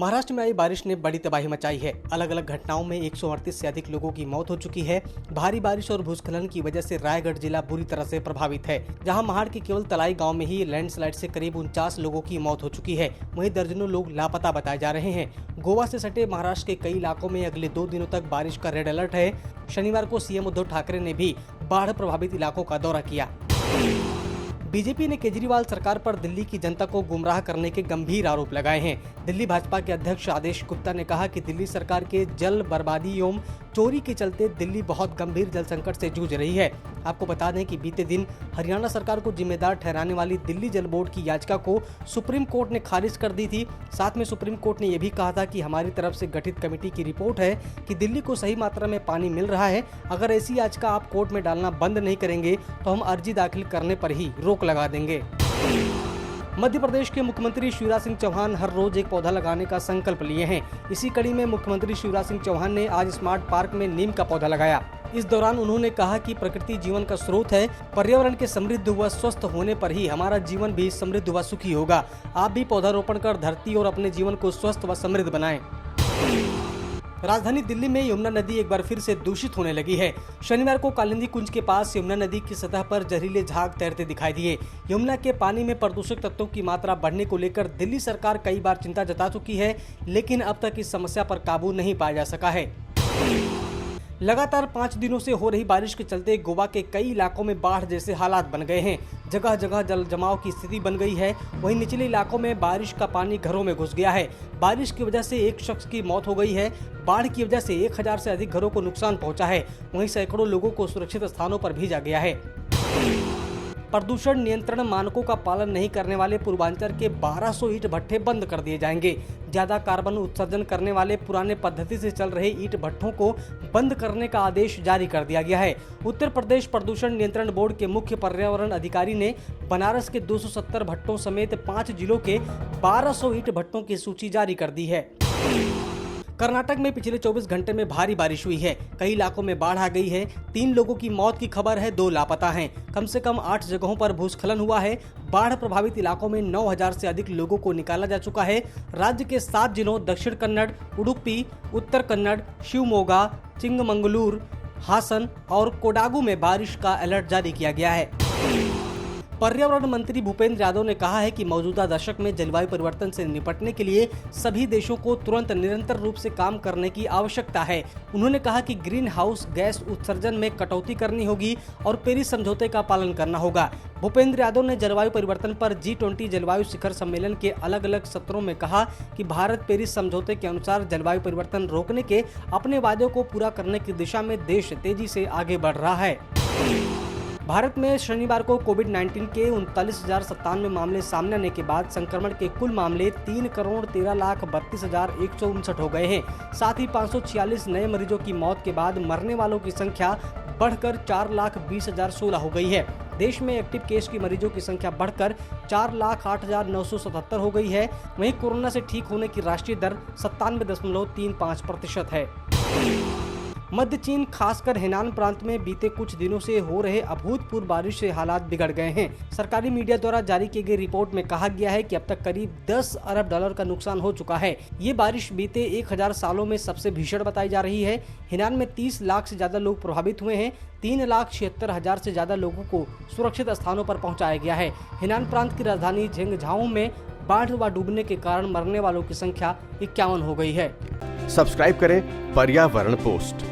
महाराष्ट्र में आई बारिश ने बड़ी तबाही मचाई है। अलग अलग घटनाओं में 138 से अधिक लोगों की मौत हो चुकी है। भारी बारिश और भूस्खलन की वजह से रायगढ़ जिला बुरी तरह से प्रभावित है, जहां महाड़ के केवल तलाई गांव में ही लैंडस्लाइड से करीब 49 लोगों की मौत हो चुकी है। वहीं दर्जनों लोग लापता बताए जा रहे हैं। गोवा से सटे महाराष्ट्र के कई इलाकों में अगले 2 दिनों तक बारिश का रेड अलर्ट है। शनिवार को सीएम उद्धव ठाकरे ने भी बाढ़ प्रभावित इलाकों का दौरा किया। बीजेपी ने केजरीवाल सरकार पर दिल्ली की जनता को गुमराह करने के गंभीर आरोप लगाए हैं। दिल्ली भाजपा के अध्यक्ष आदेश गुप्ता ने कहा कि दिल्ली सरकार के जल बर्बादी एवं चोरी के चलते दिल्ली बहुत गंभीर जल संकट से जूझ रही है। आपको बता दें कि बीते दिन हरियाणा सरकार को जिम्मेदार ठहराने वाली दिल्ली जल बोर्ड की याचिका को सुप्रीम कोर्ट ने खारिज कर दी थी। साथ में सुप्रीम कोर्ट ने यह भी कहा था कि हमारी तरफ से गठित कमेटी की रिपोर्ट है कि दिल्ली को सही मात्रा में पानी मिल रहा है। अगर ऐसी याचिका आप कोर्ट में डालना बंद नहीं करेंगे तो हम अर्जी दाखिल करने पर ही रोक लगा देंगे। मध्य प्रदेश के मुख्यमंत्री शिवराज सिंह चौहान हर रोज एक पौधा लगाने का संकल्प लिए हैं। इसी कड़ी में मुख्यमंत्री शिवराज सिंह चौहान ने आज स्मार्ट पार्क में नीम का पौधा लगाया। इस दौरान उन्होंने कहा कि प्रकृति जीवन का स्रोत है। पर्यावरण के समृद्ध व स्वस्थ होने पर ही हमारा जीवन भी समृद्ध व सुखी होगा। आप भी पौधारोपण कर धरती और अपने जीवन को स्वस्थ व समृद्ध बनाएं। राजधानी दिल्ली में यमुना नदी एक बार फिर से दूषित होने लगी है। शनिवार को कालिंदी कुंज के पास यमुना नदी की सतह पर जहरीले झाग तैरते दिखाई दिए। यमुना के पानी में प्रदूषक तत्वों की मात्रा बढ़ने को लेकर दिल्ली सरकार कई बार चिंता जता चुकी है, लेकिन अब तक इस समस्या पर काबू नहीं पाया जा सका है। लगातार 5 दिनों से हो रही बारिश के चलते गोवा के कई इलाकों में बाढ़ जैसे हालात बन गए हैं। जगह जगह जल जमाव की स्थिति बन गई है। वहीं निचले इलाकों में बारिश का पानी घरों में घुस गया है। बारिश की वजह से एक शख्स की मौत हो गई है। बाढ़ की वजह से 1000 से अधिक घरों को नुकसान पहुंचा है। वहीं सैकड़ों लोगों को सुरक्षित स्थानों पर भेजा गया है। प्रदूषण नियंत्रण मानकों का पालन नहीं करने वाले पूर्वांचल के 1200 ईंट भट्ठे बंद कर दिए जाएंगे। ज्यादा कार्बन उत्सर्जन करने वाले पुराने पद्धति से चल रहे ईंट भट्ठों को बंद करने का आदेश जारी कर दिया गया है। उत्तर प्रदेश प्रदूषण नियंत्रण बोर्ड के मुख्य पर्यावरण अधिकारी ने बनारस के 270 भट्टों समेत 5 जिलों के 1200 ईंट भट्टों की सूची जारी कर दी है। कर्नाटक में पिछले 24 घंटे में भारी बारिश हुई है। कई इलाकों में बाढ़ आ गई है। 3 लोगों की मौत की खबर है, 2 लापता हैं। कम से कम 8 जगहों पर भूस्खलन हुआ है। बाढ़ प्रभावित इलाकों में 9000 से अधिक लोगों को निकाला जा चुका है। राज्य के 7 जिलों दक्षिण कन्नड़, उडुपी, उत्तर कन्नड़, शिवमोगा, चिंगमंगलूर, हासन और कोडागू में बारिश का अलर्ट जारी किया गया है। पर्यावरण मंत्री भूपेंद्र यादव ने कहा है कि मौजूदा दशक में जलवायु परिवर्तन से निपटने के लिए सभी देशों को तुरंत निरंतर रूप से काम करने की आवश्यकता है। उन्होंने कहा कि ग्रीन हाउस गैस उत्सर्जन में कटौती करनी होगी और पेरिस समझौते का पालन करना होगा। भूपेंद्र यादव ने जलवायु परिवर्तन पर G20 जलवायु शिखर सम्मेलन के अलग अलग सत्रों में कहा कि भारत पेरिस समझौते के अनुसार जलवायु परिवर्तन रोकने के अपने वादों को पूरा करने की दिशा में देश तेजी से आगे बढ़ रहा है। भारत में शनिवार को कोविड-19 के 39,097 मामले सामने आने के बाद संक्रमण के कुल मामले 3,13,32,159 हो गए हैं। साथ ही 546 नए मरीजों की मौत के बाद मरने वालों की संख्या बढ़कर 4,20,016 हो गई है। देश में एक्टिव केस की मरीजों की संख्या बढ़कर 4,08,977 हो गई है। वहीं कोरोना से ठीक होने की राष्ट्रीय दर 97.35% है। मध्य चीन खासकर हेनान प्रांत में बीते कुछ दिनों से हो रहे अभूतपूर्व बारिश से हालात बिगड़ गए हैं। सरकारी मीडिया द्वारा जारी की गई रिपोर्ट में कहा गया है कि अब तक करीब 10 अरब डॉलर का नुकसान हो चुका है। ये बारिश बीते 1000 सालों में सबसे भीषण बताई जा रही है। हेनान में 30 लाख से ज्यादा लोग प्रभावित हुए हैं। 3,76,000 से ज्यादा लोगों को सुरक्षित स्थानों पर पहुँचाया गया है। हेनान प्रांत की राजधानी झेंगझाओ में बाढ़ व डूबने के कारण मरने वालों की संख्या 51 हो गई है। सब्सक्राइब करें पर्यावरण पोस्ट।